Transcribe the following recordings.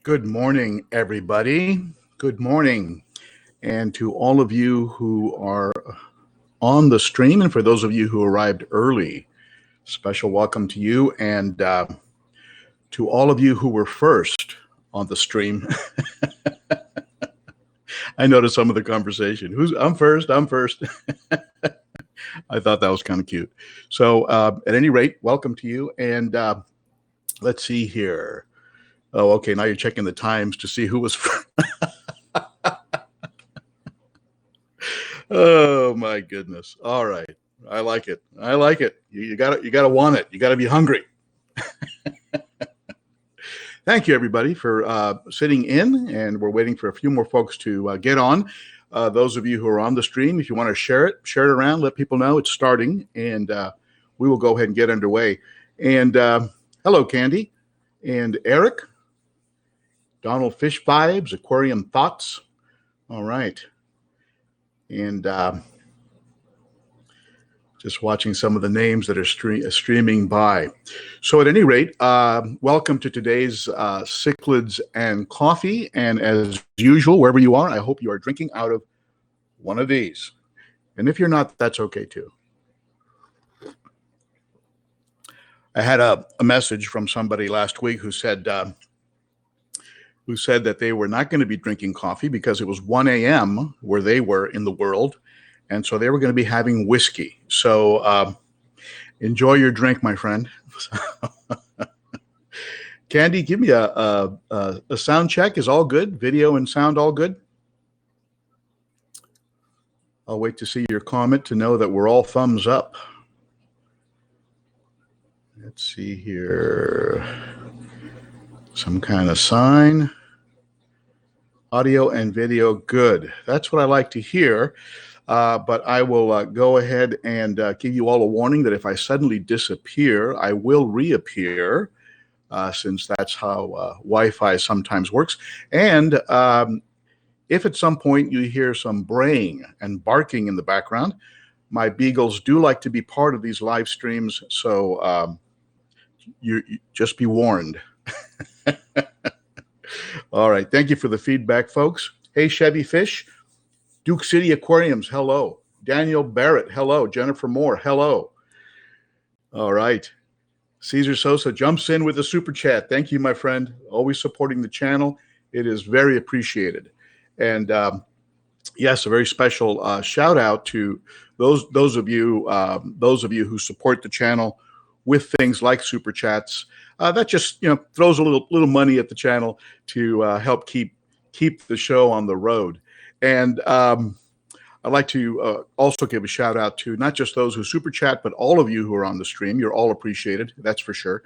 Good morning, everybody. Good morning. And to all of you who are on the stream, and for those of you who arrived early, special welcome to you. And to all of you who were first on the stream, I noticed some of the conversation. I'm first? I'm first. I thought that was kind of cute. So at any rate, welcome to you. And let's see here. Oh, okay. Now you're checking the times to see who was first. Oh my goodness. All right. I like it. I like it. You gotta want it. You gotta be hungry. Thank you everybody for sitting in, and we're waiting for a few more folks to get on. Those of you who are on the stream, if you want to share it around, let people know it's starting, and we will go ahead and get underway. And hello, Candi and Eric, Donald Fish Vibes, Aquarium Thoughts. All right. And just watching some of the names that are streaming by. So at any rate, welcome to today's Cichlids and Coffee. And as usual, wherever you are, I hope you are drinking out of one of these. And if you're not, that's okay too. I had a message from somebody last week who said that they were not going to be drinking coffee because it was 1 a.m. where they were in the world. And so they were going to be having whiskey. So enjoy your drink, my friend. Candi, give me a sound check. Is all good? Video and sound all good? I'll wait to see your comment to know that we're all thumbs up. Let's see here. Some kind of sign. Audio and video good. That's what I like to hear. But I will go ahead and give you all a warning that if I suddenly disappear, I will reappear, since that's how Wi-Fi sometimes works. And if at some point you hear some braying and barking in the background, my beagles do like to be part of these live streams, so you just be warned. All right. Thank you for the feedback, folks. Hey, Chevy Fish. Duke City Aquariums, hello. Daniel Barrett, hello. Jennifer Moore, hello. All right. Cesar Sosa jumps in with a super chat. Thank you, my friend. Always supporting the channel. It is very appreciated. And yes, a very special shout out to those of you who support the channel with things like super chats. That just throws a little money at the channel to help keep the show on the road. And I'd like to also give a shout out to not just those who super chat, but all of you who are on the stream. You're all appreciated, that's for sure.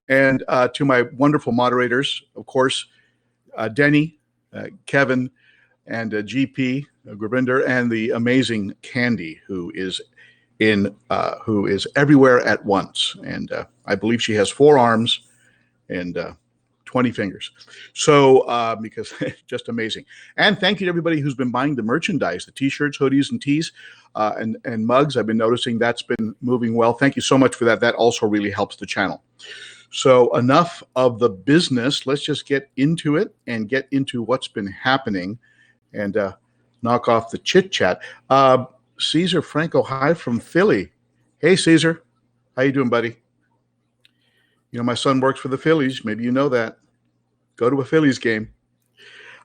And to my wonderful moderators, of course, Denny, Kevin, and GP, Gurvinder, and the amazing Candi, who is everywhere at once. And I believe she has 4 arms and 20 fingers. So because just amazing. And thank you to everybody who's been buying the merchandise, the t-shirts, hoodies, and tees, and mugs. I've been noticing that's been moving well. Thank you so much for that. That also really helps the channel. So enough of the business. Let's just get into it and get into what's been happening and knock off the chit chat. Cesar Franco, hi from Philly. Hey, Cesar. How you doing, buddy? My son works for the Phillies. Maybe you know that. Go to a Phillies game.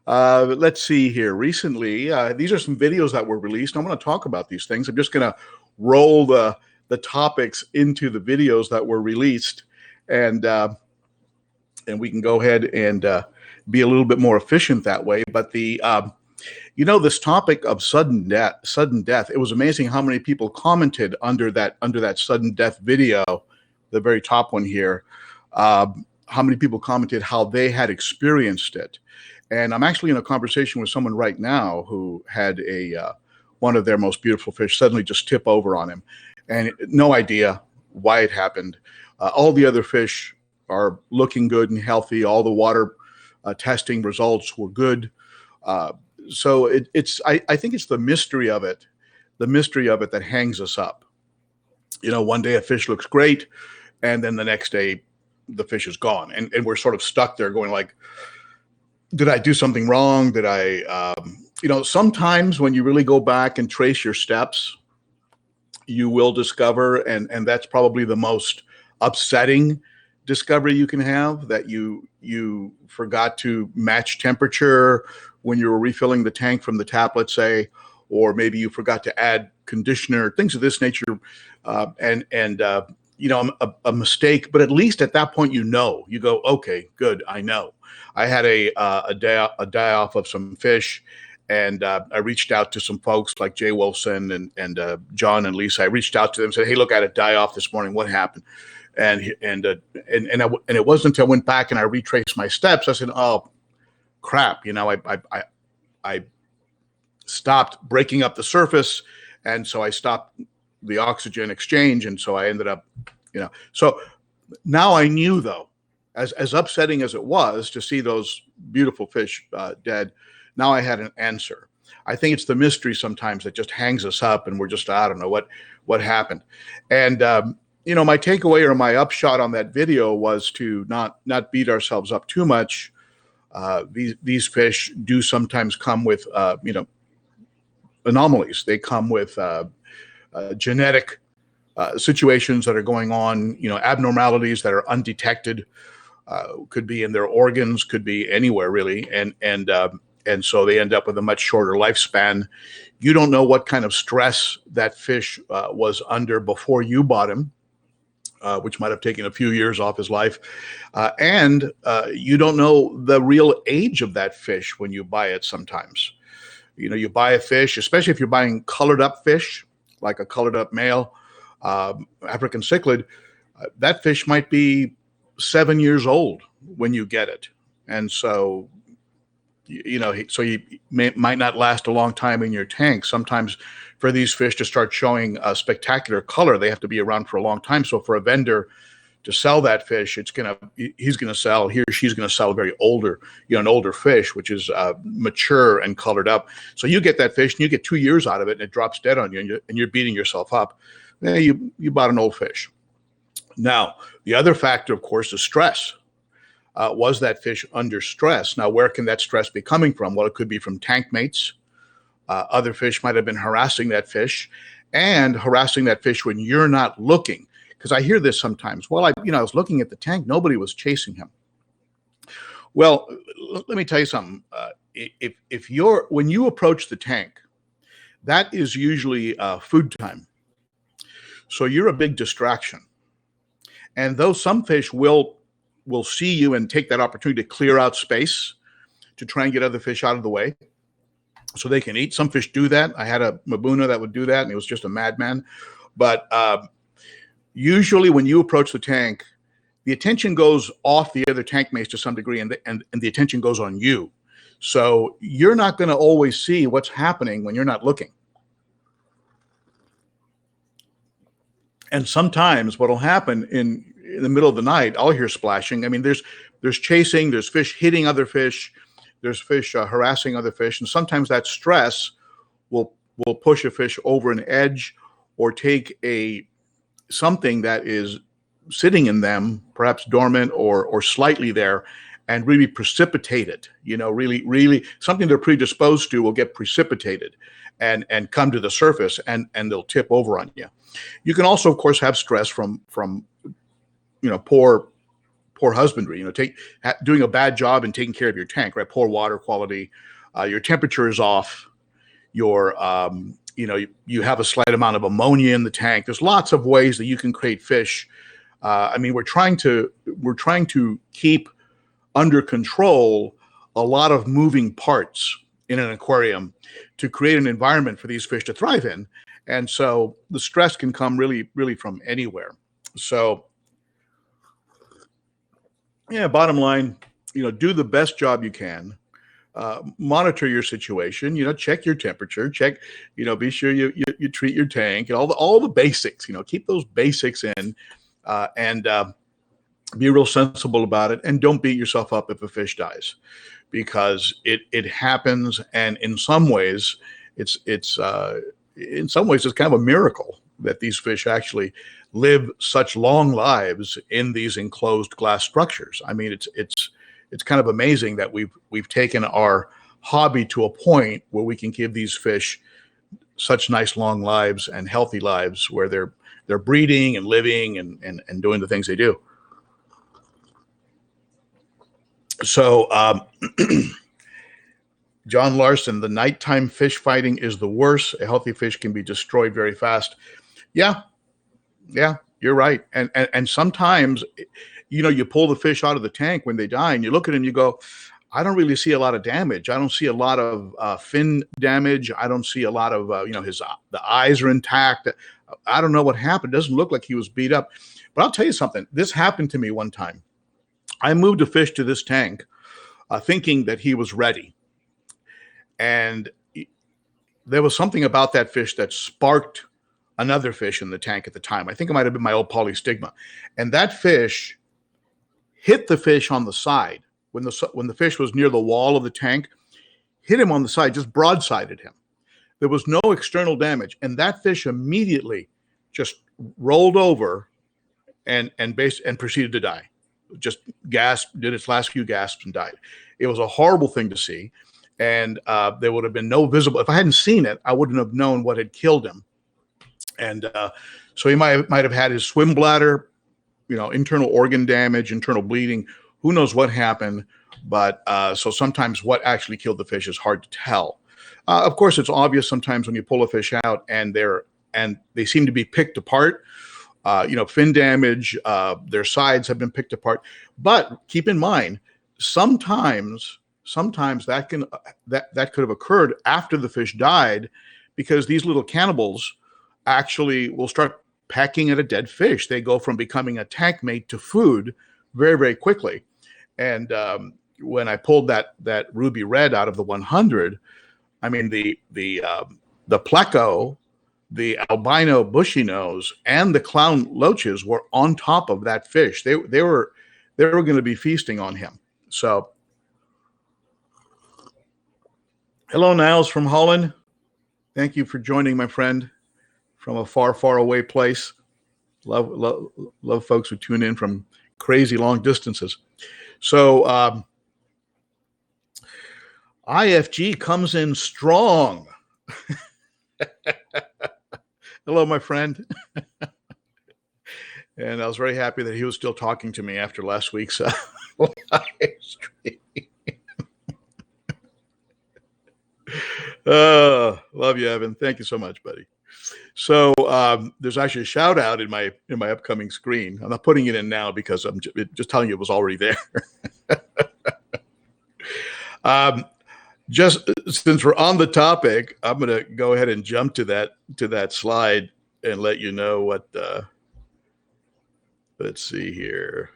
Let's see here. Recently, these are some videos that were released. I want to talk about these things. I'm just going to roll the topics into the videos that were released, and we can go ahead and be a little bit more efficient that way. But this topic of sudden death. It was amazing how many people commented under that sudden death video, the very top one here. How many people commented how they had experienced it. And I'm actually in a conversation with someone right now who had one of their most beautiful fish suddenly just tip over on him, and no idea why it happened. All the other fish are looking good and healthy. All the water testing results were good. So I think it's the mystery of it that hangs us up. One day a fish looks great, and then the next day the fish is gone, and we're sort of stuck there going like, did I do something wrong? Did I, sometimes when you really go back and trace your steps, you will discover, and that's probably the most upsetting discovery you can have, that you forgot to match temperature when you were refilling the tank from the tap, let's say, or maybe you forgot to add conditioner, things of this nature, a mistake. But at least at that point, you go, okay, good, I know. I had a die off of some fish. And I reached out to some folks like Jay Wilson and John and Lisa. I reached out to them and said, "Hey, look, I had a die off this morning. What happened?" And it wasn't until I went back and I retraced my steps. I said, "Oh, crap! I stopped breaking up the surface, and so I stopped the oxygen exchange, and so I ended up, So now I knew, though, as upsetting as it was to see those beautiful fish dead. Now I had an answer. I think it's the mystery sometimes that just hangs us up, and we're just, I don't know what happened. And my takeaway or my upshot on that video was to not beat ourselves up too much. These fish do sometimes come with anomalies. They come with genetic situations that are going on, abnormalities that are undetected. Could be in their organs, could be anywhere really, and so they end up with a much shorter lifespan. You don't know what kind of stress that fish was under before you bought him, which might have taken a few years off his life. And you don't know the real age of that fish when you buy it sometimes. You buy a fish, especially if you're buying colored up fish, like a colored up male African cichlid, that fish might be 7 years old when you get it. And so he might not last a long time in your tank. Sometimes for these fish to start showing a spectacular color, they have to be around for a long time. So for a vendor to sell that fish, he's going to sell, he or she's going to sell a very older, an older fish, which is mature and colored up. So you get that fish and you get 2 years out of it and it drops dead on you and you're beating yourself up. You bought an old fish. Now, the other factor, of course, is stress. Was that fish under stress? Now, where can that stress be coming from? Well, it could be from tank mates. Other fish might have been harassing that fish when you're not looking. Because I hear this sometimes. Well, I was looking at the tank. Nobody was chasing him. Well, let me tell you something. When you approach the tank, that is usually food time. So you're a big distraction. And though some fish will see you and take that opportunity to clear out space to try and get other fish out of the way so they can eat. Some fish do that. I had a Mabuna that would do that, and he was just a madman. But usually when you approach the tank, the attention goes off the other tank mates to some degree, and the attention goes on you. So you're not going to always see what's happening when you're not looking. And sometimes what will happen in the middle of the night, I'll hear splashing. I mean, there's chasing, there's fish hitting other fish, there's fish harassing other fish, and sometimes that stress will push a fish over an edge or take something that is sitting in them, perhaps dormant or slightly there, and really precipitate it. Really something they're predisposed to will get precipitated and come to the surface and they'll tip over on you. You can also, of course, have stress from poor husbandry, doing a bad job in taking care of your tank, right? Poor water quality, your temperature is off, you have a slight amount of ammonia in the tank. There's lots of ways that you can create fish. We're trying to keep under control a lot of moving parts in an aquarium to create an environment for these fish to thrive in. And so the stress can come really, really from anywhere. So bottom line, do the best job you can. Monitor your situation, check your temperature, be sure you treat your tank and all the basics, keep those basics in, and be real sensible about it. And don't beat yourself up if a fish dies, because it happens. And in some ways it's kind of a miracle that these fish actually live such long lives in these enclosed glass structures. I mean, it's kind of amazing that we've taken our hobby to a point where we can give these fish such nice long lives and healthy lives where they're breeding and living and doing the things they do. So John Larson, the nighttime fish fighting is the worst. A healthy fish can be destroyed very fast. Yeah, you're right. And sometimes, you pull the fish out of the tank when they die and you look at them, you go, I don't really see a lot of damage. I don't see a lot of fin damage. I don't see a lot of, the eyes are intact. I don't know what happened. It doesn't look like he was beat up. But I'll tell you something. This happened to me one time. I moved a fish to this tank thinking that he was ready. And there was something about that fish that sparked another fish in the tank at the time. I think it might have been my old polystigma. And that fish hit the fish on the side. When the fish was near the wall of the tank, hit him on the side, just broadsided him. There was no external damage. And that fish immediately just rolled over and proceeded to die. Just gasped, did its last few gasps and died. It was a horrible thing to see. And there would have been no visible, if I hadn't seen it, I wouldn't have known what had killed him. And so he might have had his swim bladder, internal organ damage, internal bleeding. Who knows what happened? But so sometimes what actually killed the fish is hard to tell. Of course, it's obvious sometimes when you pull a fish out and they seem to be picked apart. Fin damage, their sides have been picked apart. But keep in mind, sometimes that could have occurred after the fish died, because these little cannibals actually will start pecking at a dead fish. They go from becoming a tank mate to food very, very quickly. And when I pulled that ruby red out of the 100, I mean the pleco, the albino bushy nose, and the clown loaches were on top of that fish. They were going to be feasting on him. So. Hello, Niles from Holland. Thank you for joining, my friend, from a far, far away place. Love folks who tune in from crazy long distances. So IFG comes in strong. Hello, my friend. And I was very happy that he was still talking to me after last week's live stream. Love you, Evan. Thank you so much, buddy. So there's actually a shout out in my upcoming screen. I'm not putting it in now because I'm just telling you it was already there. Just since we're on the topic, I'm going to go ahead and jump to that slide and let you know what. Let's see here.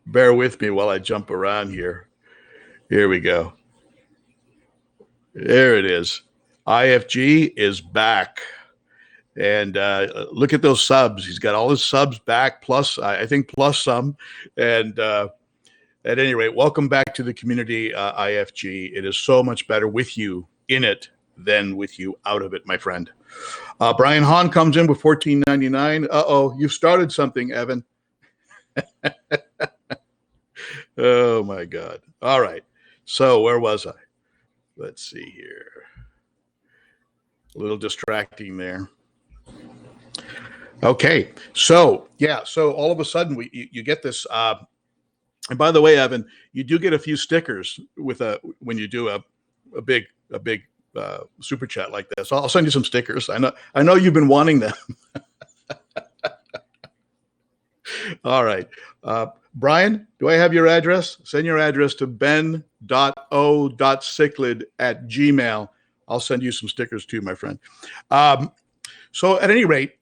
Bear with me while I jump around here. Here we go. There it is. IFG is back. And look at those subs. He's got all his subs back, plus, I think, plus some. And at any rate, welcome back to the community, IFG. It is so much better with you in it than with you out of it, my friend. Brian Hahn comes in with $14.99. Uh-oh, you've started something, Evan. Oh, my God. All right. So where was I? Let's see here. A little distracting there. Okay. So, yeah. So all of a sudden you get this. And by the way, Evan, you do get a few stickers when you do a big super chat like this. I'll send you some stickers. I know you've been wanting them. All right. Brian, do I have your address? Send your address to ben.o.cichlid@gmail.com. I'll send you some stickers too, my friend. So at any rate,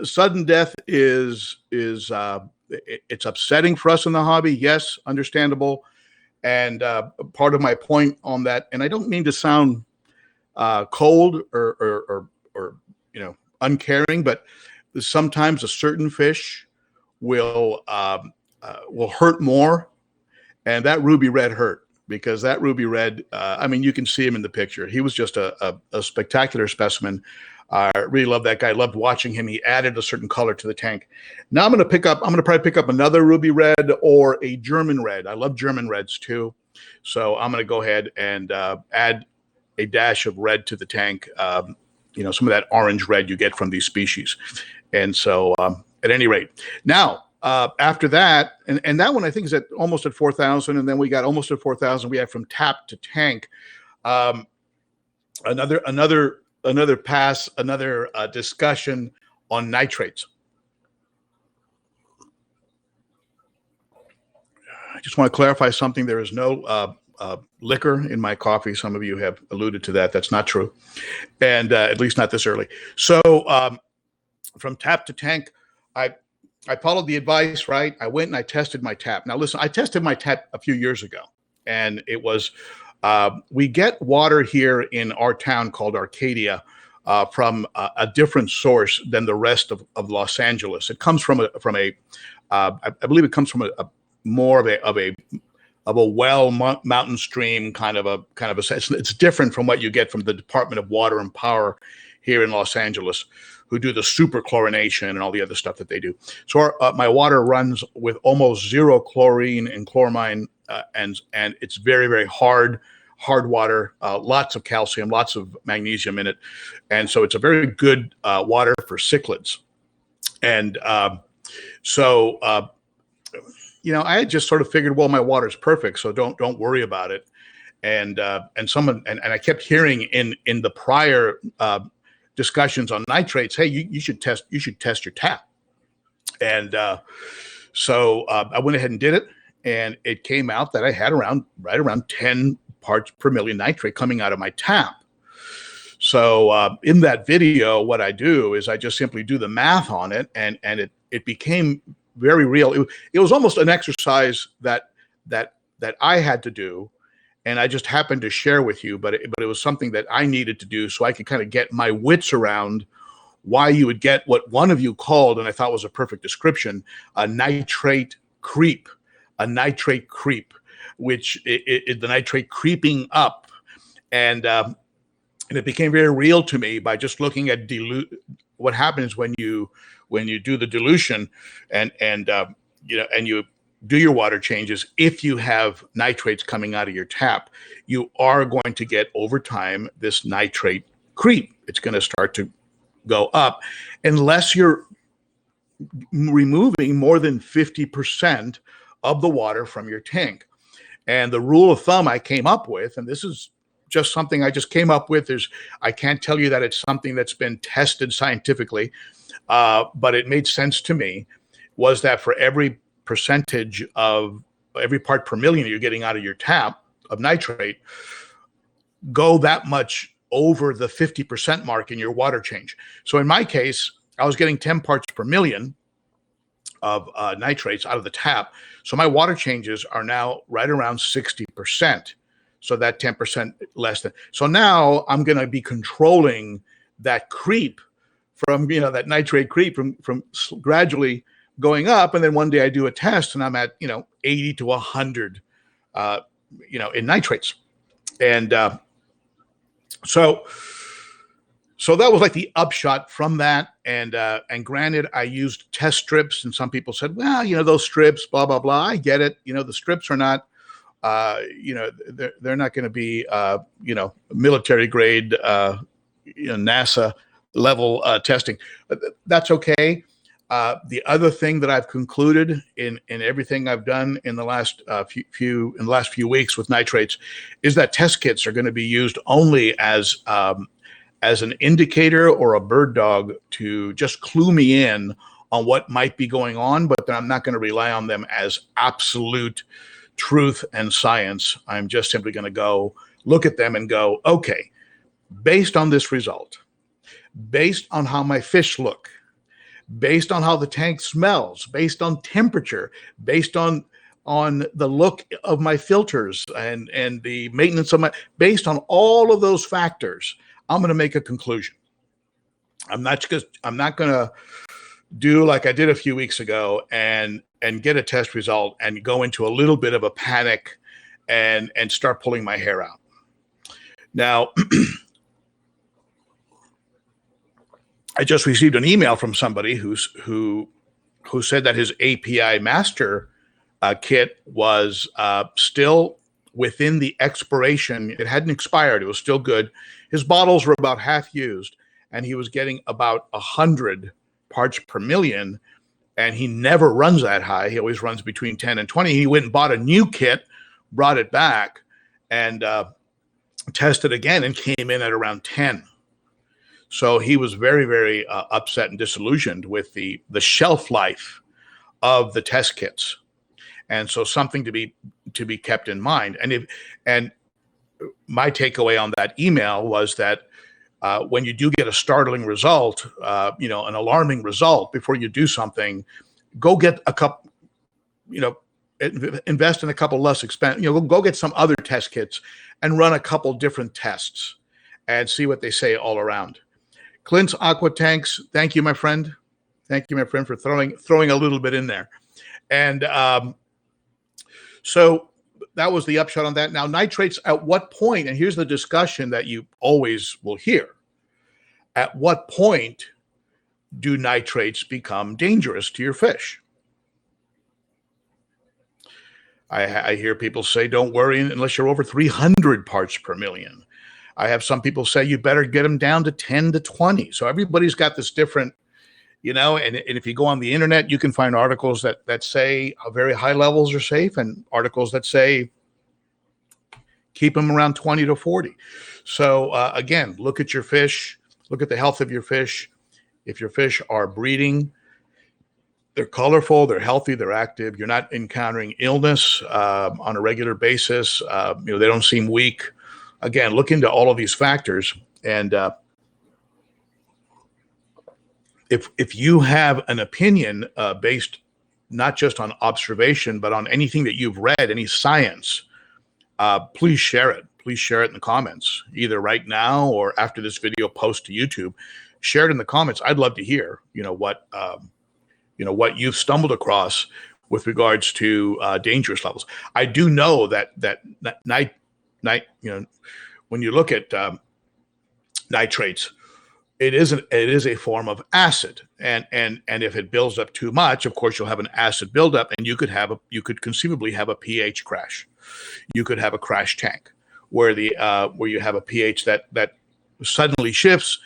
sudden death is it's upsetting for us in the hobby. Yes, understandable. And part of my point on that, and I don't mean to sound cold or uncaring, but sometimes a certain fish will hurt more, and that ruby red hurt, because that ruby red, I mean, you can see him in the picture. He was just a spectacular specimen. I really love that guy. Loved watching him. He added a certain color to the tank. Now I'm going to probably pick up another ruby red or a German red. I love German reds too. So I'm going to go ahead and add a dash of red to the tank. Some of that orange red you get from these species. And so at any rate, now after that, and that one I think is almost at 4,000. And then we got almost at 4,000. We have from tap to tank. Another discussion on nitrates. I just want to clarify something. There is no liquor in my coffee. Some of you have alluded to that. That's not true, and at least not this early. So from tap to tank, I followed the advice, right? I went and I tested my tap. Now listen, I tested my tap a few years ago, and it was we get water here in our town called Arcadia from a different source than the rest of Los Angeles. It comes from I believe it comes from more of a well mountain stream kind of a it's different from what you get from the Department of Water and Power here in Los Angeles, who do the super chlorination and all the other stuff that they do. So my water runs with almost zero chlorine and chloramine, and it's very, very hard water, lots of calcium, lots of magnesium in it. And so it's a very good water for cichlids. And I had just sort of figured, well, my water's perfect, so don't worry about it. And I kept hearing in the prior discussions on nitrates, hey, you should test your tap. And so I went ahead and did it, and it came out that I had right around 10 parts per million nitrate coming out of my tap. So in that video, what I do is I just simply do the math on it, and it became very real. It was almost an exercise that I had to do, and I just happened to share with you, but it was something that I needed to do so I could kind of get my wits around why you would get what one of you called, and I thought was a perfect description, a nitrate creep, which the nitrate creeping up. And it became very real to me by just looking at what happens when you do the dilution and you do your water changes. If you have nitrates coming out of your tap, you are going to get over time this nitrate creep. It's going to start to go up unless you're removing more than 50% of the water from your tank. And the rule of thumb I came up with, and this is just something I just came up with, I can't tell you that it's something that's been tested scientifically, but it made sense to me, was that for every percentage of every part per million you're getting out of your tap of nitrate, go that much over the 50% mark in your water change. So in my case, I was getting 10 parts per million of nitrates out of the tap. So my water changes are now right around 60%. So that 10% less than. So now I'm going to be controlling that creep from, that nitrate creep from gradually going up. And then one day I do a test and I'm at, 80 to 100, in nitrates. And so that was like the upshot from that. And granted, I used test strips, and some people said, well, those strips, blah, blah, blah. I get it. The strips are not, they're not going to be, military grade, NASA level testing. That's okay. The other thing that I've concluded in everything I've done in the last few weeks with nitrates is that test kits are going to be used only as an indicator or a bird dog to just clue me in on what might be going on, but I'm not going to rely on them as absolute truth and science. I'm just simply going to go look at them and go, okay, based on this result, based on how my fish look, based on how the tank smells, based on temperature, based on the look of my filters and the maintenance of based on all of those factors, I'm going to make a conclusion. I'm not going to do like I did a few weeks ago and get a test result and go into a little bit of a panic and start pulling my hair out. Now, I just received an email from somebody who said that his API master kit was still within the expiration. It hadn't expired. It was still good. His bottles were about half used, and he was getting about 100 parts per million, and he never runs that high. He always runs between 10 and 20. He went and bought a new kit, brought it back, and tested again and came in at around 10. So he was very, very upset and disillusioned with the shelf life of the test kits. And so something to be kept in mind. And my takeaway on that email was that when you do get a startling result, an alarming result, before you do something, go get a couple, invest in a couple less expensive, go get some other test kits and run a couple different tests and see what they say all around. Clint's Aqua Tanks, thank you, my friend. Thank you, my friend, for throwing a little bit in there. And so that was the upshot on that. Now, nitrates, at what point, and here's the discussion that you always will hear, at what point do nitrates become dangerous to your fish? I hear people say, don't worry unless you're over 300 parts per million. I have some people say you better get them down to 10 to 20. So everybody's got this different, and if you go on the internet, you can find articles that say very high levels are safe and articles that say keep them around 20 to 40. So again, look at your fish, look at the health of your fish. If your fish are breeding, they're colorful, they're healthy, they're active, you're not encountering illness on a regular basis, they don't seem weak. Again, look into all of these factors, and if you have an opinion based not just on observation, but on anything that you've read, any science, please share it. Please share it in the comments, either right now or after this video post to YouTube. Share it in the comments. I'd love to hear, what you've stumbled across with regards to dangerous levels. I do know that when you look at nitrates, it is a form of acid, and if it builds up too much, of course, you'll have an acid buildup, and you could conceivably have a pH crash. You could have a crash tank where you have a pH that suddenly shifts,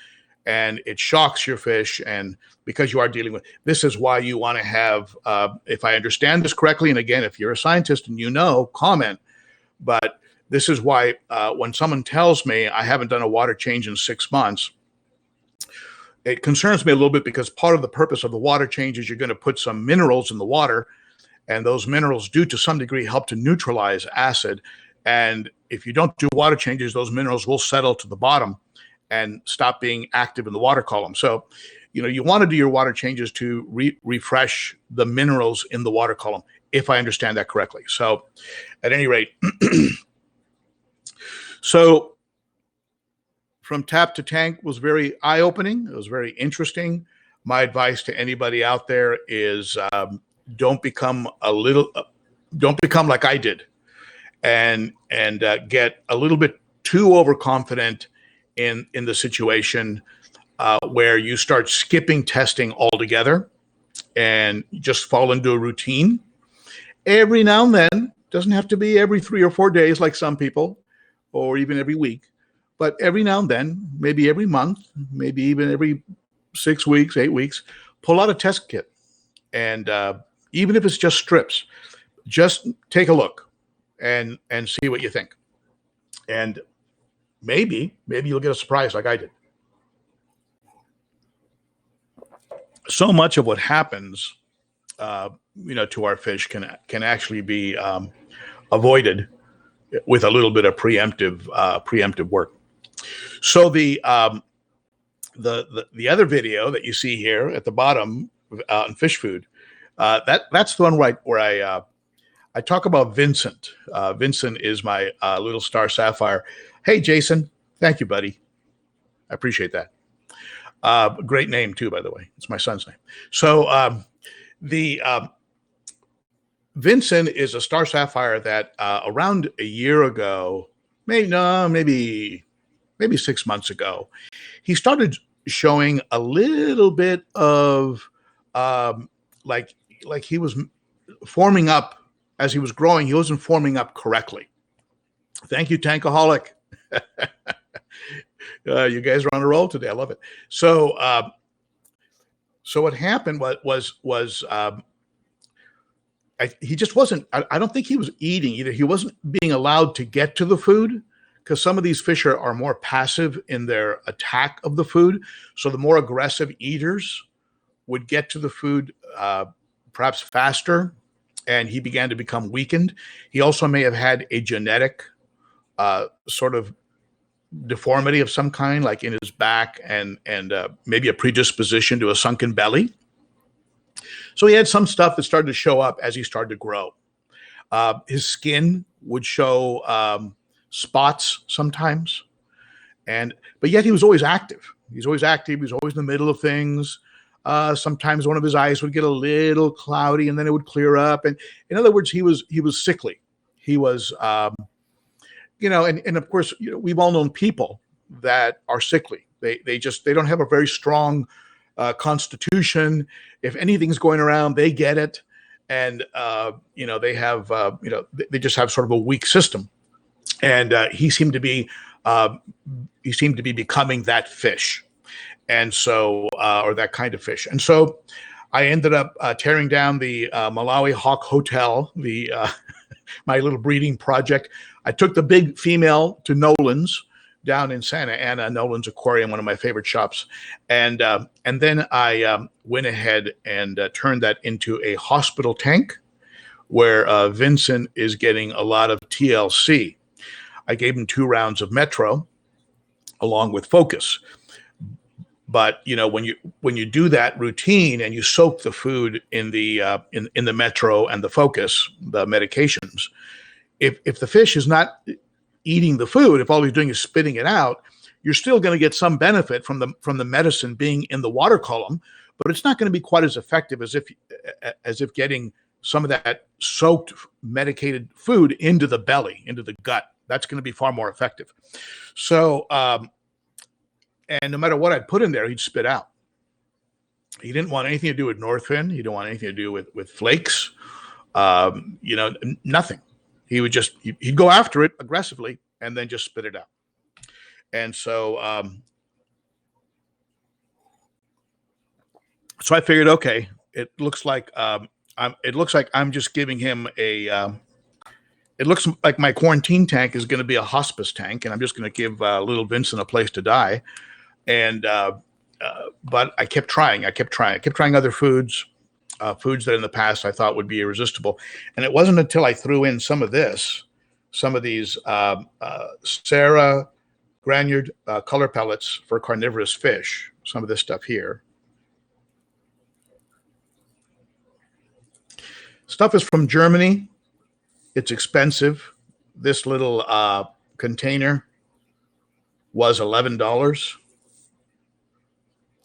and it shocks your fish. And because you are dealing with this, is why you want to have, if I understand this correctly, and again, if you're a scientist and comment, but this is why when someone tells me I haven't done a water change in 6 months, it concerns me a little bit, because part of the purpose of the water change is you're going to put some minerals in the water, and those minerals do to some degree help to neutralize acid. And if you don't do water changes, those minerals will settle to the bottom and stop being active in the water column. So, you want to do your water changes to refresh the minerals in the water column, if I understand that correctly. So at any rate, so from tap to tank was very eye-opening. It was very interesting. My advice to anybody out there is don't become like I did, and get a little bit too overconfident in the situation, where you start skipping testing altogether and just fall into a routine. Every now and then, doesn't have to be every 3 or 4 days like some people, or even every week, but every now and then, maybe every month, maybe even every 6 weeks, 8 weeks, pull out a test kit. And even if it's just strips, just take a look and see what you think. And maybe you'll get a surprise like I did. So much of what happens, to our fish can actually be avoided with a little bit of preemptive work. So the other video that you see here at the bottom on fish food, that's the one where I talk about Vincent. Vincent is my little star sapphire. Hey, Jason. Thank you, buddy. I appreciate that. Great name too, by the way. It's my son's name. So Vincent is a star sapphire that around a year ago, maybe 6 months ago, he started showing a little bit of like he was forming up as he was growing. He wasn't forming up correctly. Thank you, Tankaholic. You guys are on a roll today. I love it. So what happened was he just wasn't. I don't think he was eating either. He wasn't being allowed to get to the food, because some of these fish are more passive in their attack of the food. So the more aggressive eaters would get to the food perhaps faster, and he began to become weakened. He also may have had a genetic sort of deformity of some kind, like in his back, and maybe a predisposition to a sunken belly. So he had some stuff that started to show up as he started to grow. His skin would show spots sometimes, but yet he was always active. He's always active. He was always in the middle of things. Sometimes one of his eyes would get a little cloudy, and then it would clear up. And in other words, he was sickly. He was, and of course, we've all known people that are sickly. They don't have a very strong constitution. If anything's going around, they get it, and they have they just have sort of a weak system. And he seemed to be becoming that fish, and so or that kind of fish. And so I ended up tearing down the Malawi Hawk Hotel, my little breeding project. I took the big female to Nolan's down in Santa Ana, Nolan's Aquarium, one of my favorite shops. And then I went ahead and turned that into a hospital tank where Vincent is getting a lot of TLC. I gave him 2 rounds of Metro along with Focus. But when you do that routine and you soak the food in the in the Metro and the Focus, the medications, if the fish is not eating the food, if all he's doing is spitting it out, you're still going to get some benefit from the medicine being in the water column, but it's not going to be quite as effective as if getting some of that soaked medicated food into the belly, into the gut. That's going to be far more effective. So, and no matter what I'd put in there, he'd spit out. He didn't want anything to do with Northfin. He didn't want anything to do with flakes. Nothing. He would he'd go after it aggressively and then just spit it out. And so, so I figured, okay, it looks like I'm just giving him it looks like my quarantine tank is going to be a hospice tank, and I'm just going to give little Vincent a place to die. And but I kept trying. I kept trying other foods that in the past I thought would be irresistible. And it wasn't until I threw in some of these Sarah granular color pellets for carnivorous fish, some of this stuff here. Stuff is from Germany. It's expensive. This little container was $11.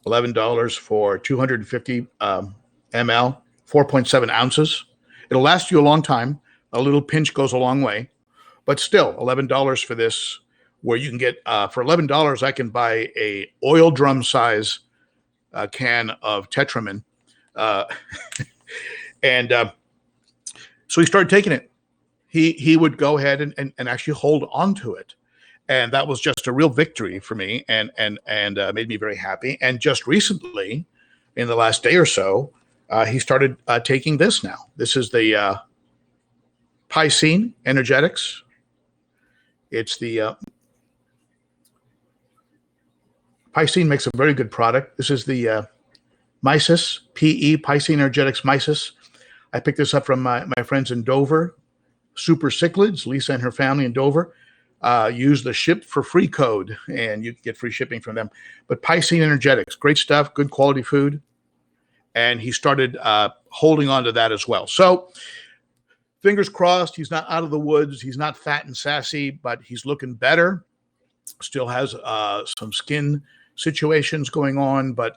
$11 for 250 ml, 4.7 ounces. It'll last you a long time. A little pinch goes a long way, but still $11 for this, where you can get, for $11, I can buy a oil drum size can of Tetramin. So he started taking it. He would go ahead and actually hold on to it. And that was just a real victory for me and made me very happy. And just recently, in the last day or so, he started taking this now. This is the Piscine Energetics. It's the Piscine makes a very good product. This is the Mysis, PE, Piscine Energetics Mysis. I picked this up from my friends in Dover, Super Cichlids, Lisa and her family in Dover. Use the ship for free code and you can get free shipping from them. But Piscine Energetics, great stuff, good quality food. And he started holding on to that as well. So fingers crossed, he's not out of the woods. He's not fat and sassy, but he's looking better. Still has some skin situations going on, but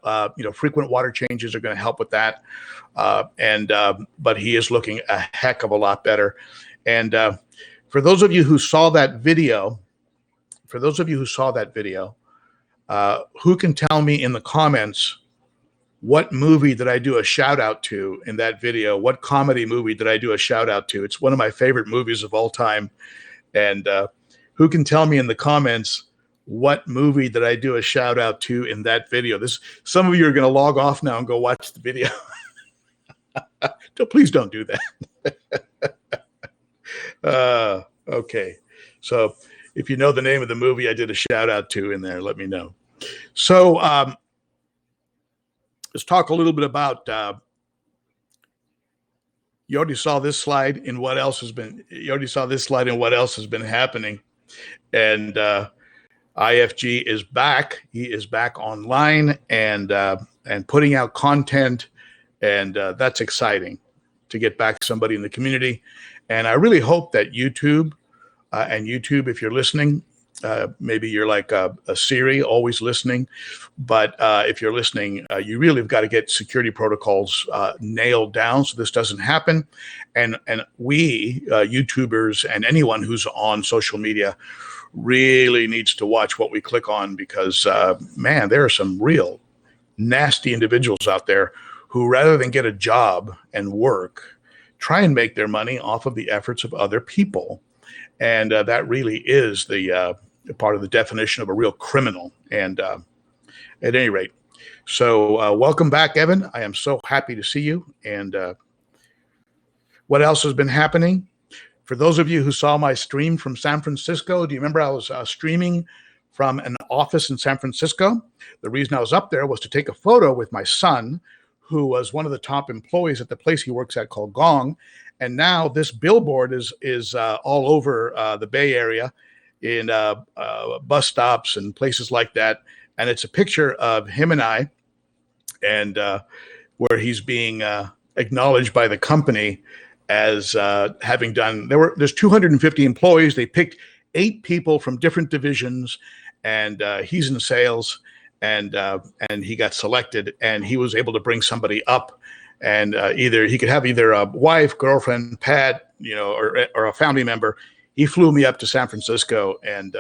frequent water changes are going to help with that. But he is looking a heck of a lot better. And for those of you who saw that video, Who can tell me in the comments what movie did I do a shout out to in that video? What comedy movie did I do a shout out to? It's one of my favorite movies of all time. And who can tell me in the comments what movie did I do a shout out to in that video? Some of you are going to log off now and go watch the video. Please don't do that. Okay. So if you know the name of the movie I did a shout out to in there, let me know. So let's talk a little bit about, you already saw this slide in what else has been happening. And IFG is back. He is back online and putting out content. And that's exciting to get back somebody in the community. And I really hope that YouTube, if you're listening, maybe you're like a Siri, always listening. But if you're listening, you really have got to get security protocols nailed down so this doesn't happen. And we, YouTubers and anyone who's on social media really needs to watch what we click on because, man, there are some real nasty individuals out there who, rather than get a job and work, try and make their money off of the efforts of other people. And that really is the part of the definition of a real criminal. And at any rate, so welcome back, Evan. I am so happy to see you. And what else has been happening? For those of you who saw my stream from San Francisco, do you remember I was streaming from an office in San Francisco? The reason I was up there was to take a photo with my son, who was one of the top employees at the place he works at called Gong. And now this billboard is all over the Bay Area in bus stops and places like that. And it's a picture of him and I, and where he's being acknowledged by the company as having done, there's 250 employees. They picked 8 people from different divisions, and he's in sales, and he got selected, and he was able to bring somebody up, and he could have either a wife, girlfriend, pet, or a family member. He flew me up to San Francisco, and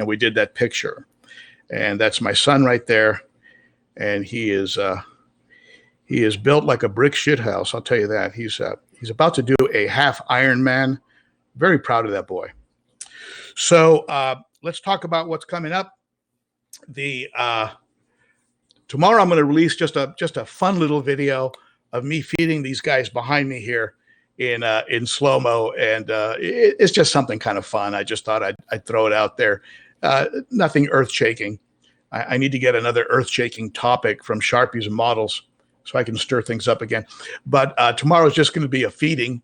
we did that picture, and that's my son right there, and he is built like a brick shit house. I'll tell you that. He's about to do a half Ironman. Very proud of that boy. So let's talk about what's coming up. Tomorrow I'm going to release just a fun little video of me feeding these guys behind me here in slow-mo, and it's just something kind of fun. I just thought I'd throw it out there. Nothing earth-shaking. I need to get another earth-shaking topic from Sharpies and models so I can stir things up again. But tomorrow is just going to be a feeding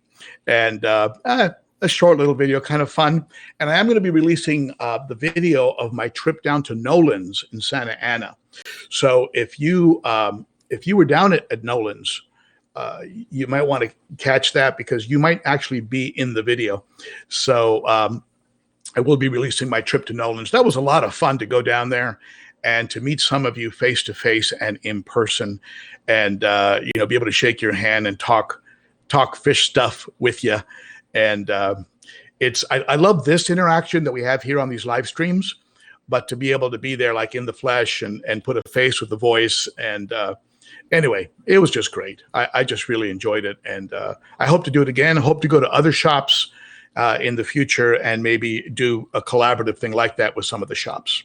and a short little video, kind of fun. And I am going to be releasing the video of my trip down to Nolan's in Santa Ana. So if you were down at Nolan's, you might want to catch that because you might actually be in the video. So I will be releasing my trip to Nolan's. That was a lot of fun to go down there and to meet some of you face to face and in person, and be able to shake your hand and talk fish stuff with you. And I love this interaction that we have here on these live streams, but to be able to be there like in the flesh and put a face with the voice. And anyway, it was just great. I just really enjoyed it. And I hope to do it again. I hope to go to other shops in the future and maybe do a collaborative thing like that with some of the shops.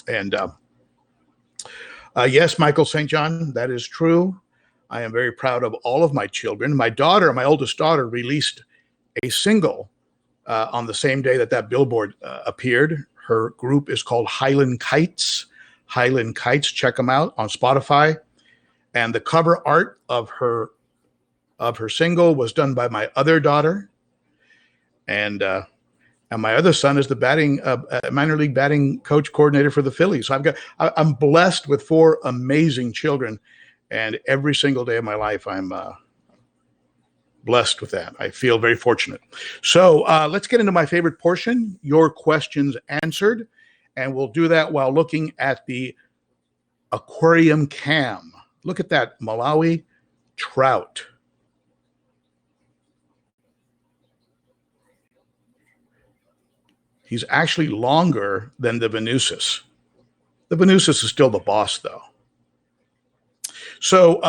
And yes, Michael St. John, that is true. I am very proud of all of my children. My oldest daughter, released a single on the same day that billboard appeared. Her group is called Highland Kites. Highland Kites, check them out on Spotify. And the cover art of her single was done by my other daughter. And my other son is the minor league batting coach coordinator for the Phillies. So I'm blessed with 4 amazing children, and every single day of my life I'm blessed with that. I feel very fortunate. So let's get into my favorite portion, your questions answered, and we'll do that while looking at the aquarium cam. Look at that Malawi trout. He's actually longer than the Venusis. The Venusis is still the boss, though. So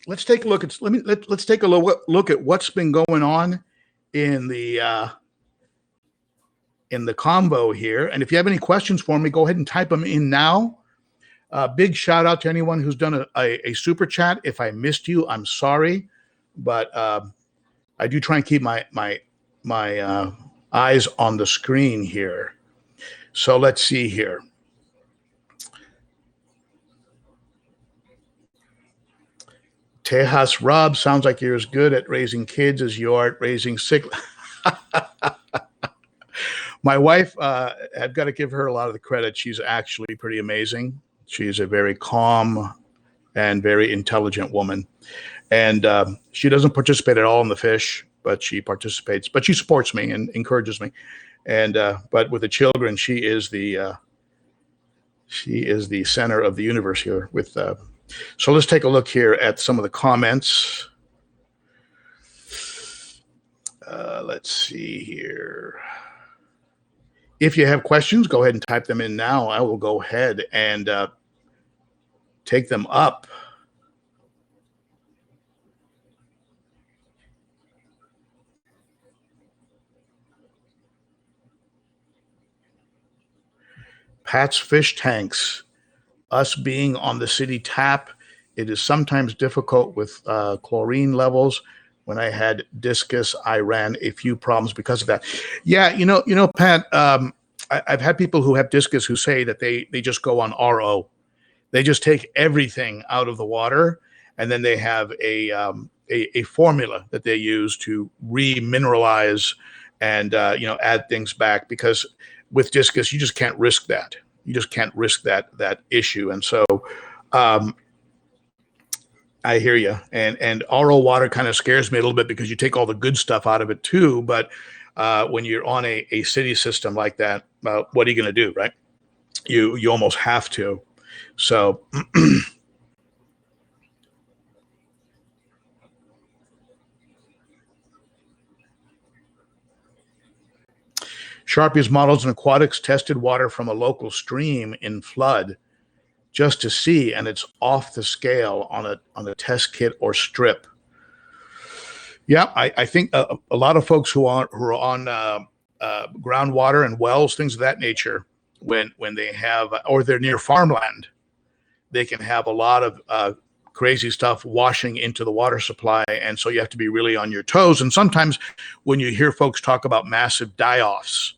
let's take a look at let's take a look at what's been going on in the combo here. And if you have any questions for me, go ahead and type them in now. Big shout out to anyone who's done a super chat. If I missed you, I'm sorry, but I do try and keep my eyes on the screen here. So let's see here. Tejas Rob, sounds like you're as good at raising kids as you are at raising cichlids. My wife, I've got to give her a lot of the credit. She's actually pretty amazing. She's a very calm and very intelligent woman. And she doesn't participate at all in the fish, but she participates. But she supports me and encourages me. And but with the children, she is the center of the universe here. With so let's take a look here at some of the comments. Let's see here. If you have questions, go ahead and type them in now. I will go ahead and take them up. Pat's Fish Tanks. Us being on the city tap, it is sometimes difficult with chlorine levels. When I had discus, I ran a few problems because of that. Yeah, you know, Pat, I've had people who have discus who say that they just go on RO. They just take everything out of the water, and then they have a formula that they use to remineralize and add things back, because with discus you just can't risk that. You just can't risk that issue, and so. I hear you. And RO water kind of scares me a little bit because you take all the good stuff out of it too. But when you're on a city system like that, what are you going to do, right? You almost have to. So Sharpie's Models and Aquatics tested water from a local stream in flood just to see, and it's off the scale on a test kit or strip. Yeah, I think a lot of folks who are on groundwater and wells, things of that nature, when they have, or they're near farmland, they can have a lot of crazy stuff washing into the water supply, and so you have to be really on your toes. And sometimes when you hear folks talk about massive die-offs,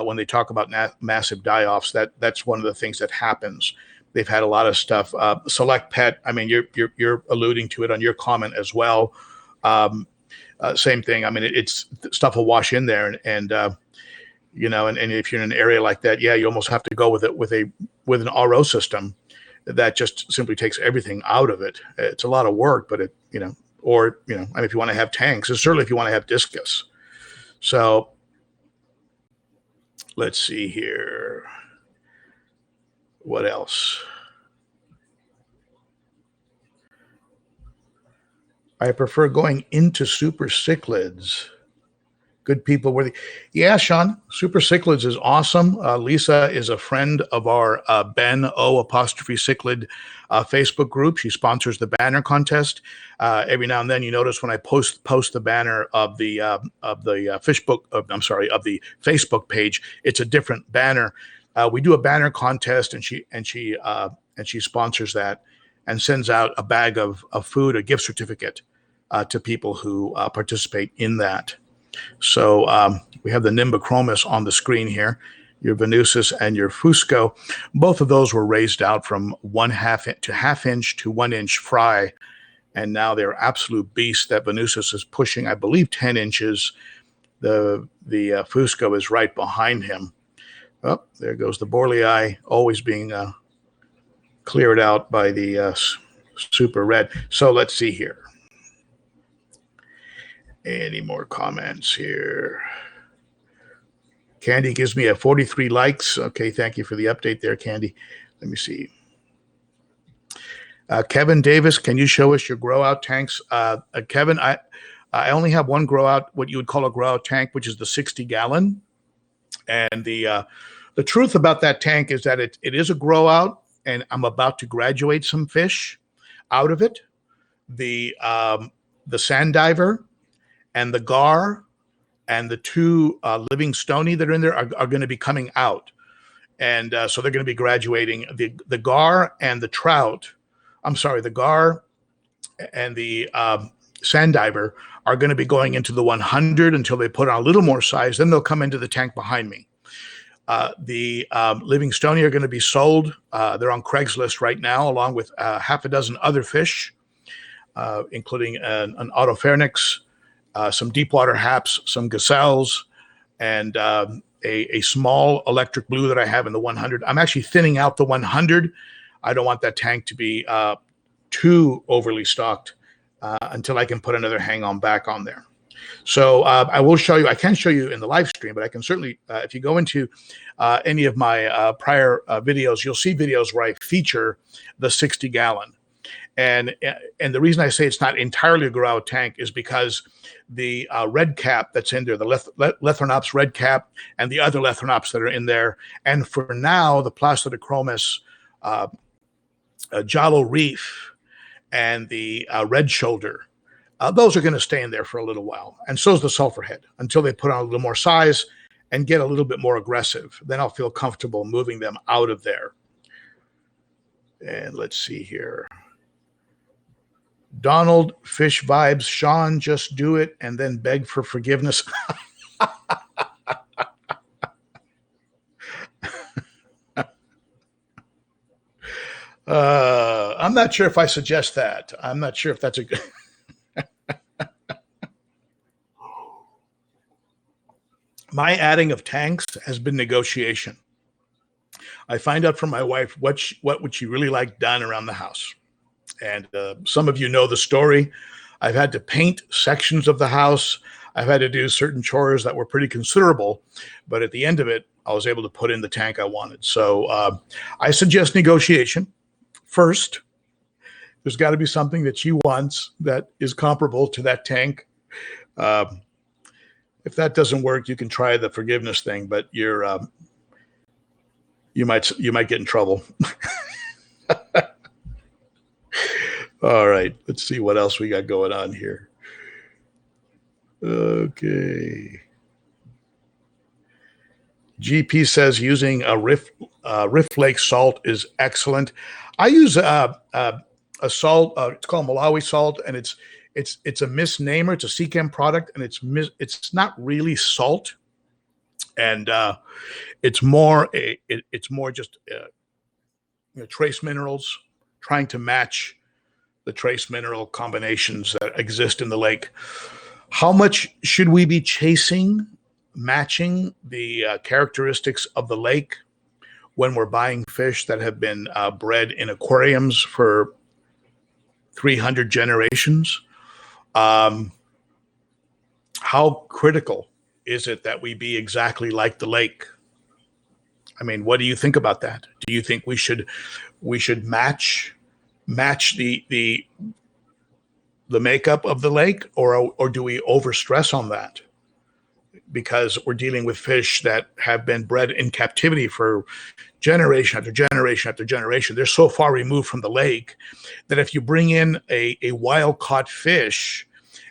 when they talk about massive die-offs, that's one of the things that happens. They've had a lot of stuff. Select Pet, I mean, you're alluding to it on your comment as well. Same thing. I mean, it's stuff will wash in there, and if you're in an area like that, yeah, you almost have to go with an RO system that just simply takes everything out of it. It's a lot of work, but I mean, if you want to have tanks, and certainly if you want to have discus. So let's see here. What else? I prefer going into super cichlids. Good people worthy. Yeah, Sean, super cichlids is awesome. Lisa is a friend of our ben.o.cichlid Facebook group. She sponsors the banner contest. Every now and then, you notice when I post the banner of the Facebook page, it's a different banner. We do a banner contest, and she sponsors that and sends out a bag of food, a gift certificate to people who participate in that. So we have the Nimbochromis on the screen here, your Venusis and your Fusco. Both of those were raised out from 1/2 inch to 1 inch fry, and now they're absolute beasts. That Venusis is pushing, I believe, 10 inches. The Fusco is right behind him. Oh, there goes the Borlei, always being cleared out by the super red. So let's see here. Any more comments here? Candi gives me a 43 likes. Okay, thank you for the update there, Candi. Let me see. Kevin Davis, can you show us your grow out tanks? Kevin, I only have one grow out, what you would call a grow out tank, which is the 60-gallon. And the The truth about that tank is that it is a grow out, and I'm about to graduate some fish out of it. The sand diver and the gar and the two living stony that are in there are going to be coming out. And so they're going to be graduating. The gar and the trout, I'm sorry, the gar and the sand diver are going to be going into the 100 until they put on a little more size. Then they'll come into the tank behind me. The living stony are going to be sold. They're on Craigslist right now, along with half a dozen other fish, including an autopharynx, some deepwater haps, some gazelles, and a small electric blue that I have in the 100. I'm actually thinning out the 100. I don't want that tank to be too overly stocked until I can put another hang-on back on there. So I will show you. I can't show you in the live stream, but I can certainly, if you go into any of my prior videos, you'll see videos where I feature the 60-gallon. And the reason I say it's not entirely a grow-out tank is because the red cap that's in there, the Lethrinops red cap, and the other Lethrinops that are in there, and for now, the Placidochromis Jalo reef and the red shoulder, those are going to stay in there for a little while. And so is the sulfur head until they put on a little more size and get a little bit more aggressive. Then I'll feel comfortable moving them out of there. And let's see here. Donald, fish vibes. Sean, just do it and then beg for forgiveness. I'm not sure if I suggest that. I'm not sure if that's a good... My adding of tanks has been negotiation. I find out from my wife what would she really like done around the house. And some of you know the story. I've had to paint sections of the house. I've had to do certain chores that were pretty considerable. But at the end of it, I was able to put in the tank I wanted. So I suggest negotiation. First, there's got to be something that she wants that is comparable to that tank. If that doesn't work, you can try the forgiveness thing, but you might get in trouble. All right, let's see what else we got going on here. Okay. GP says using a Rift Lake salt is excellent. I use a salt. It's called Malawi salt, and it's a misnomer. It's a Seachem product, and it's not really salt, and it's more just trace minerals, trying to match the trace mineral combinations that exist in the lake. How much should we be chasing, matching the characteristics of the lake when we're buying fish that have been bred in aquariums for 300 generations? How critical is it that we be exactly like the lake? I mean, what do you think about that? Do you think we should match the makeup of the lake, or do we overstress on that? Because we're dealing with fish that have been bred in captivity for generation after generation after generation. They're so far removed from the lake that if you bring in a wild caught fish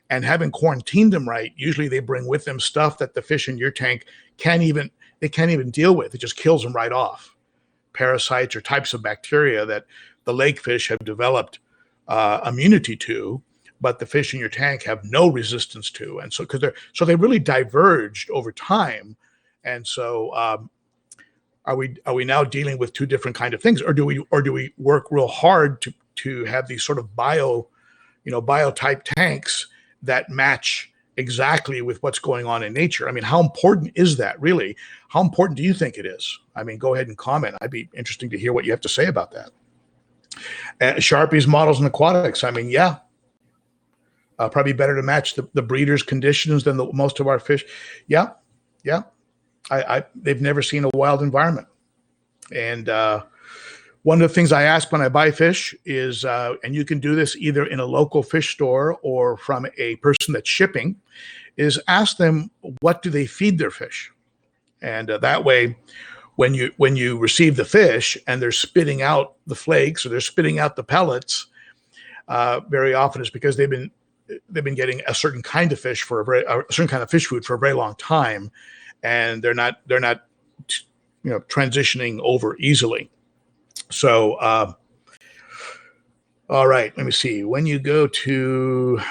and haven't quarantined them right, usually they bring with them stuff that the fish in your tank can't even deal with. It just kills them right off. Parasites or types of bacteria that the lake fish have developed immunity to, but the fish in your tank have no resistance to. And so they really diverged over time. And so are we now dealing with two different kind of things, or do we work real hard to have these sort of biotype tanks that match exactly with what's going on in nature? I mean, how important is that really? How important do you think it is? I mean, go ahead and comment. I'd be interested to hear what you have to say about that. Sharpies, models, and aquatics. I mean, yeah. Probably better to match the breeder's conditions than most of our fish. Yeah. They've never seen a wild environment. And one of the things I ask when I buy fish is, and you can do this either in a local fish store or from a person that's shipping, is ask them, what do they feed their fish? And that way when you receive the fish and they're spitting out the flakes or they're spitting out the pellets, very often it's because they've been getting a certain kind of fish a certain kind of fish food for a very long time, and they're not transitioning over easily. So all right, let me see. When you go to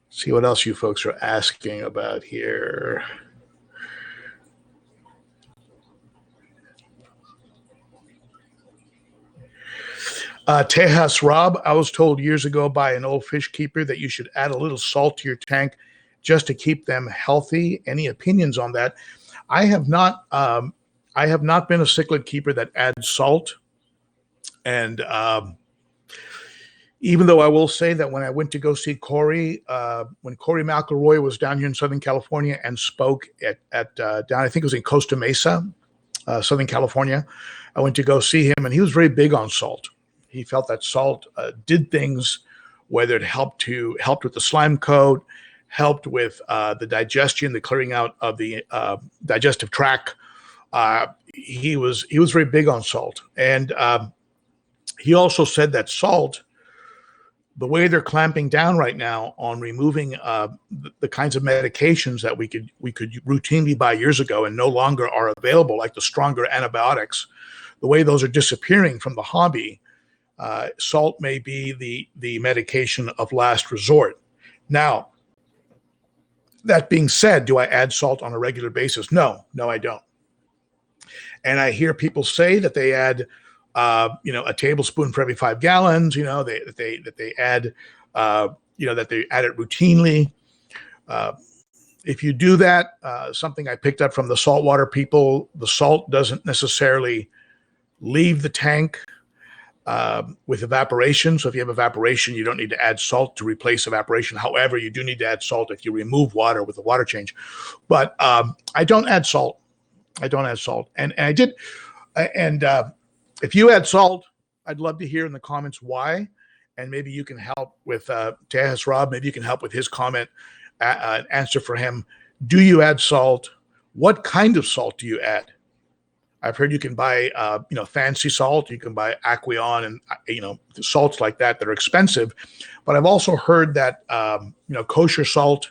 see what else you folks are asking about here. Tejas Rob, I was told years ago by an old fish keeper that you should add a little salt to your tank just to keep them healthy. Any opinions on that? I have not been a cichlid keeper that adds salt. And even though I will say that when I went to go see Corey, when Corey McElroy was down here in Southern California and spoke at down, I think it was in Costa Mesa, Southern California, I went to go see him, and he was very big on salt. He felt that salt did things, whether it helped with the slime coat, helped with the digestion, the clearing out of the digestive tract. He was very big on salt, and he also said that salt, the way they're clamping down right now on removing the kinds of medications that we could routinely buy years ago and no longer are available, like the stronger antibiotics, the way those are disappearing from the hobby. Salt may be the medication of last resort. Now, that being said, do I add salt on a regular basis? No, I don't. And I hear people say that they add, a tablespoon for every 5 gallons. That they add, that they add it routinely. If you do that, something I picked up from the saltwater people, the salt doesn't necessarily leave the tank with evaporation. So if you have evaporation, you don't need to add salt to replace evaporation. However, you do need to add salt if you remove water with the water change. But I don't add salt. And I did. And if you add salt, I'd love to hear in the comments why. And maybe you can help with Tejas Rob. Maybe you can help with his comment, an answer for him. Do you add salt? What kind of salt do you add? I've heard you can buy, fancy salt. You can buy Aquion and, salts like that are expensive. But I've also heard that, kosher salt,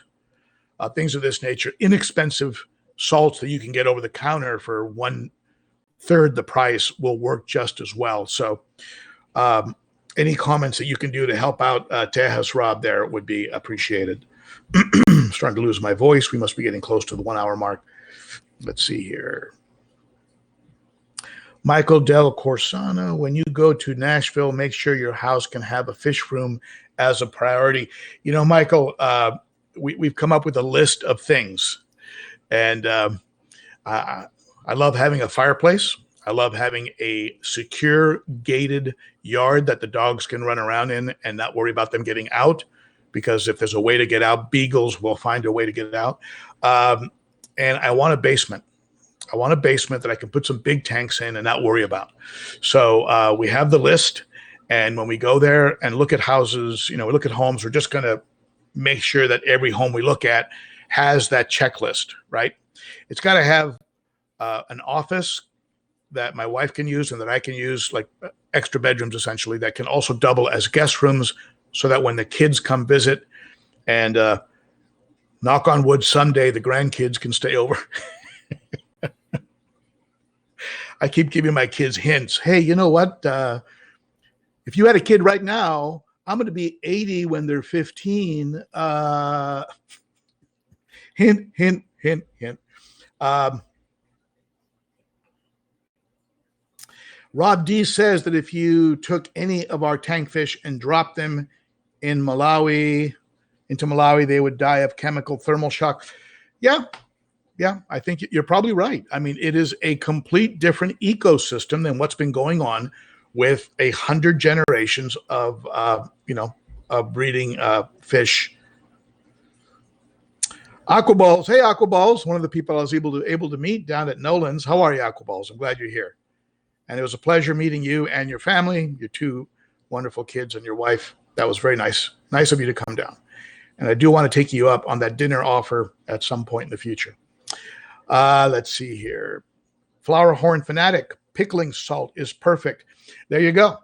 things of this nature, inexpensive salts that you can get over the counter for 1/3 the price will work just as well. So any comments that you can do to help out Tejas Rob there would be appreciated. Starting to lose my voice. We must be getting close to the 1 hour mark. Let's see here. Michael Del Corsano, when you go to Nashville, make sure your house can have a fish room as a priority. Michael, we've come up with a list of things. And I love having a fireplace. I love having a secure, gated yard that the dogs can run around in and not worry about them getting out. Because if there's a way to get out, beagles will find a way to get out. And I want a basement. I want a basement that I can put some big tanks in and not worry about. So we have the list. And when we go there and look at houses, we look at homes, we're just going to make sure that every home we look at has that checklist, right? It's got to have an office that my wife can use and that I can use, like extra bedrooms, essentially, that can also double as guest rooms so that when the kids come visit and knock on wood, someday the grandkids can stay over. I keep giving my kids hints. Hey, you know what? If you had a kid right now, I'm going to be 80 when they're 15. Hint, hint, hint, hint. Rob D says that if you took any of our tank fish and dropped them into Malawi, they would die of chemical thermal shock. Yeah, I think you're probably right. I mean, it is a complete different ecosystem than what's been going on with 100 generations of, breeding fish. Aquaballs. Hey, Aquaballs. One of the people I was able to meet down at Nolan's. How are you, Aquaballs? I'm glad you're here. And it was a pleasure meeting you and your family, your 2 wonderful kids and your wife. That was very nice. Nice of you to come down. And I do want to take you up on that dinner offer at some point in the future. Let's see here. Flower Horn Fanatic, pickling salt is perfect. There you go.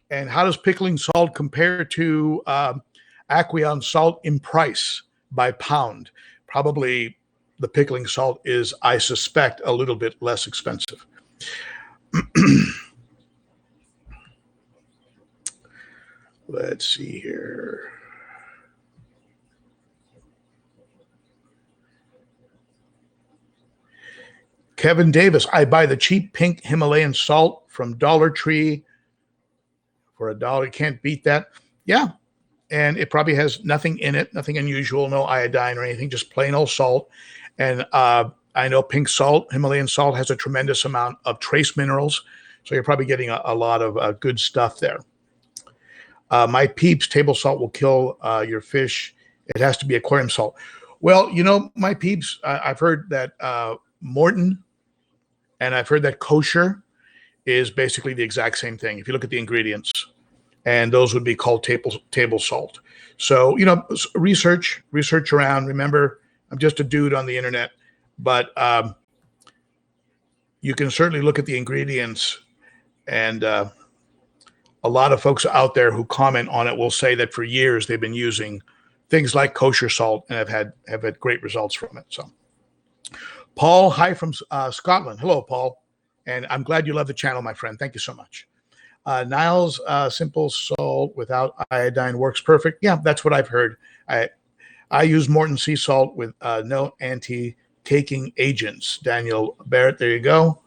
And how does pickling salt compare to Aquion salt in price by pound? Probably the pickling salt is, I suspect, a little bit less expensive. Let's see here. Kevin Davis, I buy the cheap pink Himalayan salt from Dollar Tree for $1. Can't beat that. Yeah. And it probably has nothing in it, nothing unusual, no iodine or anything, just plain old salt. And I know pink salt, Himalayan salt, has a tremendous amount of trace minerals. So you're probably getting a lot of good stuff there. My peeps, table salt will kill your fish. It has to be aquarium salt. Well, you know, my peeps, I've heard that Morton and I've heard that kosher is basically the exact same thing. If you look at the ingredients, and those would be called table salt. So, you know, research around. Remember, I'm just a dude on the internet, but you can certainly look at the ingredients, and a lot of folks out there who comment on it will say that for years they've been using things like kosher salt and have had great results from it. So, Paul, hi from Scotland. Hello, Paul, and I'm glad you love the channel, my friend. Thank you so much. Niles, simple salt without iodine works perfect. Yeah, that's what I've heard. I use Morton sea salt with no anti-caking agents. Daniel Barrett, there you go.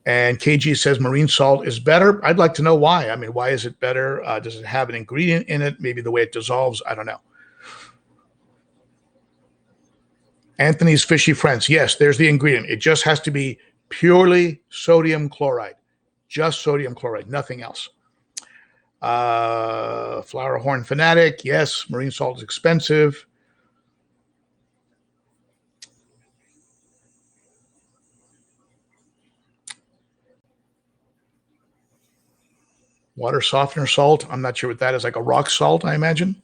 And KG says marine salt is better. I'd like to know why. I mean, why is it better? Does it have an ingredient in it? Maybe the way it dissolves. I don't know. Anthony's Fishy Friends. Yes, there's the ingredient. It just has to be purely sodium chloride. Just sodium chloride, nothing else. Flower Horn Fanatic. Yes, marine salt is expensive. Water softener salt. I'm not sure what that is. Like a rock salt, I imagine.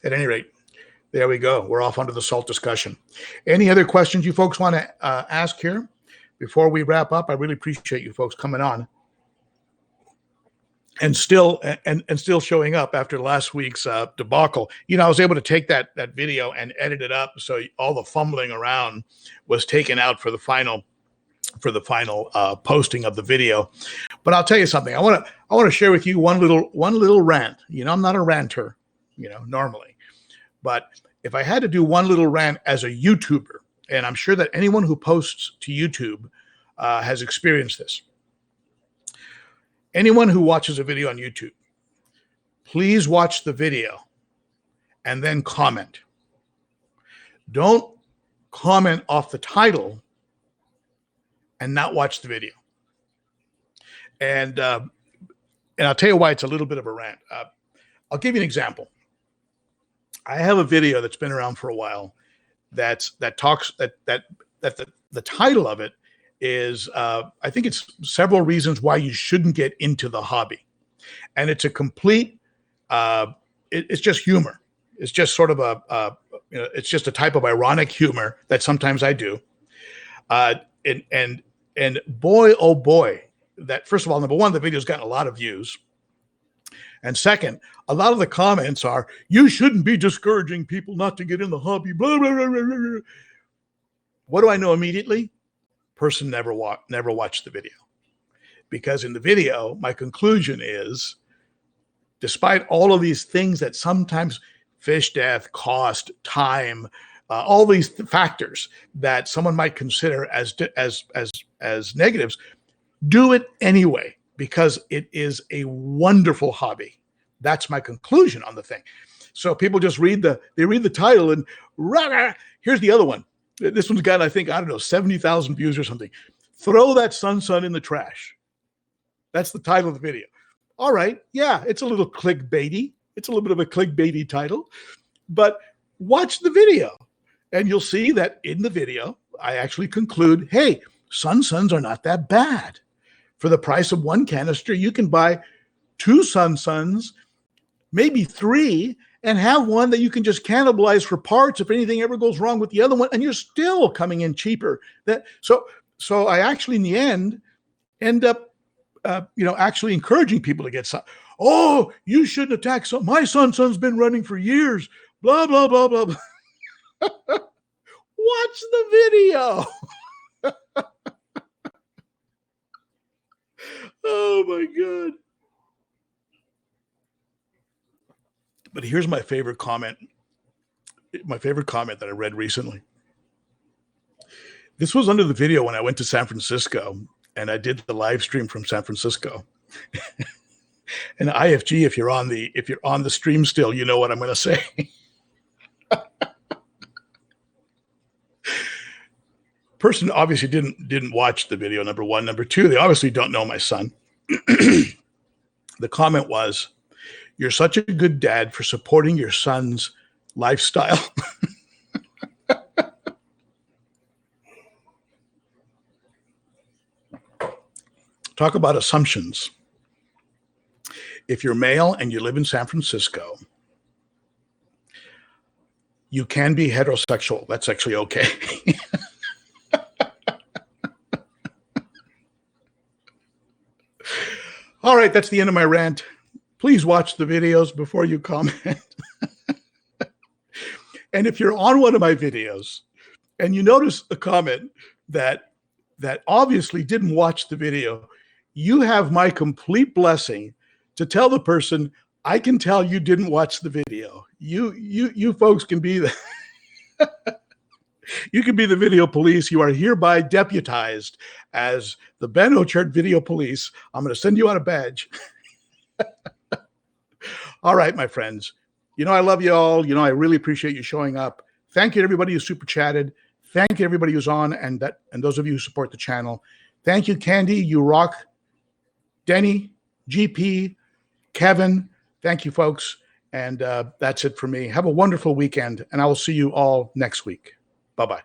At any rate, there we go. We're off onto the salt discussion. Any other questions you folks want to ask here before we wrap up? I really appreciate you folks coming on and still showing up after last week's debacle. You know, I was able to take that video and edit it up so all the fumbling around was taken out for the final posting of the video. But I'll tell you something. I want to share with you one little rant. You know, I'm not a ranter, you know, normally. But if I had to do one little rant as a YouTuber, and I'm sure that anyone who posts to YouTube has experienced this. Anyone who watches a video on YouTube, please watch the video and then comment. Don't comment off the title and not watch the video. And I'll tell you why it's a little bit of a rant. I'll give you an example. I have a video that's been around for a while that the title of it is I think it's several reasons why you shouldn't get into the hobby. And it's a complete it's just humor. It's just sort of it's just a type of ironic humor that sometimes I do. And boy, oh boy, that first of all, number one, the video's gotten a lot of views. And second, a lot of the comments are, you shouldn't be discouraging people not to get in the hobby, blah, blah, blah, blah, blah. What do I know immediately? Person never watched the video. Because in the video, my conclusion is, despite all of these things that sometimes fish death, cost, time, all these factors that someone might consider as negatives, do it anyway, because it is a wonderful hobby. That's my conclusion on the thing. So people just read the title and rah, here's the other one. This one's got, I think, 70,000 views or something. Throw that sun in the trash. That's the title of the video. All right. Yeah, it's a little clickbaity. It's a little bit of a clickbaity title, but watch the video and you'll see that in the video, I actually conclude, hey, suns are not that bad. For the price of one canister, you can buy 2 suns, maybe 3, and have one that you can just cannibalize for parts if anything ever goes wrong with the other one, and you're still coming in cheaper. So I actually in the end up actually encouraging people to get some. Oh, you shouldn't attack some. My son's been running for years. Blah blah blah blah blah. Watch the video. Oh my God. But here's my favorite comment. My favorite comment that I read recently. This was under the video when I went to San Francisco and I did the live stream from San Francisco. And IFG, if you're on the stream still, you know what I'm going to say. Person obviously didn't watch the video, number one. Number two, they obviously don't know my son. The comment was, "You're such a good dad for supporting your son's lifestyle." Talk about assumptions. If you're male and you live in San Francisco, you can be heterosexual. That's actually okay. All right, that's the end of my rant. Please watch the videos before you comment. And if you're on one of my videos and you notice a comment that obviously didn't watch the video, you have my complete blessing to tell the person, I can tell you didn't watch the video. You folks can be the you can be the video police. You are hereby deputized as the Ben.o.Chichlid video police. I'm going to send you out a badge. All right, my friends. I love you all. I really appreciate you showing up. Thank you to everybody who super chatted. Thank you to everybody who's on and those of you who support the channel. Thank you, Candi. You rock. Denny, GP, Kevin. Thank you, folks. And that's it for me. Have a wonderful weekend, and I will see you all next week. Bye-bye.